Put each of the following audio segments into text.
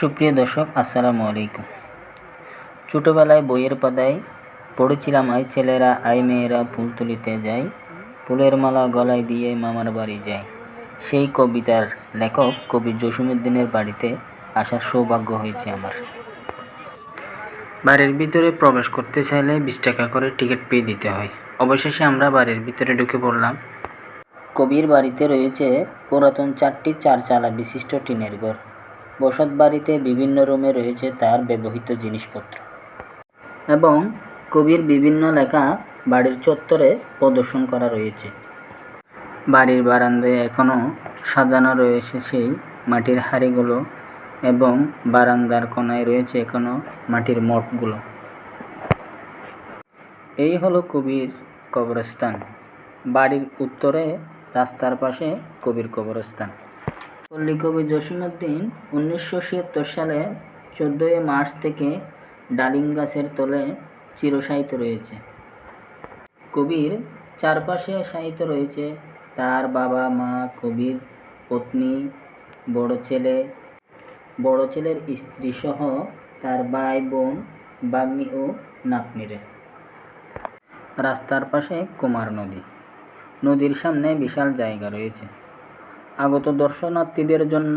সুপ্রিয় দর্শক, আসসালামু আলাইকুম। ছোটোবেলায় বইয়ের পাতায় পড়েছিলাম, আই ছেলেরা আই মেয়েরা ফুল তুলিতে যায়, ফুলের মালা গলায় দিয়ে মামার বাড়ি যায়। সেই কবিতার লেখক কবি জসীমউদ্দীনের বাড়িতে আসার সৌভাগ্য হয়েছে আমার। বাড়ির ভিতরে প্রবেশ করতে চাইলে 20 টাকা করে টিকিট পেয়ে দিতে হয়। অবশেষে আমরা বাড়ির ভিতরে ঢুকে পড়লাম। কবির বাড়িতে রয়েছে পুরাতন 4টি চারচালা বিশিষ্ট টিনের ঘর। বসত বাড়িতে বিভিন্ন রুমে রয়েছে তার ব্যবহৃত জিনিসপত্র এবং কবির বিভিন্ন লেখা বাড়ির চত্বরে প্রদর্শন করা রয়েছে। বাড়ির বারান্দায় এখনও সাজানো রয়েছে সেই মাটির হাঁড়িগুলো এবং বারান্দার কোনায় রয়েছে এখনও মাটির মঠগুলো। এই হলো কবির কবরস্থান। বাড়ির উত্তরে রাস্তার পাশে কবির কবরস্থান। পল্লী কবি জসীমউদ্দীন 1976 সালে 14 মার্চ থেকে ডালিম গাছের তলে চিরশায়িত রয়েছে। কবির চারপাশে শায়িত রয়েছে তার বাবা মা, কবির পত্নী, বড় ছেলের স্ত্রী সহ তার ভাই বোন, ভাগ্নি ও নাতনিরা। রাস্তার পাশে কুমার নদী। নদীর সামনে বিশাল জায়গা রয়েছে। আগত দর্শনার্থীদের জন্য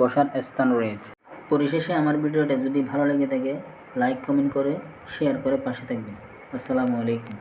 বসার স্থান রয়েছে। পরিশেষে আমার ভিডিওটা যদি ভালো লেগে থাকে, লাইক কমেন্ট করে শেয়ার করে পাশে থাকবেন। আসসালামু আলাইকুম।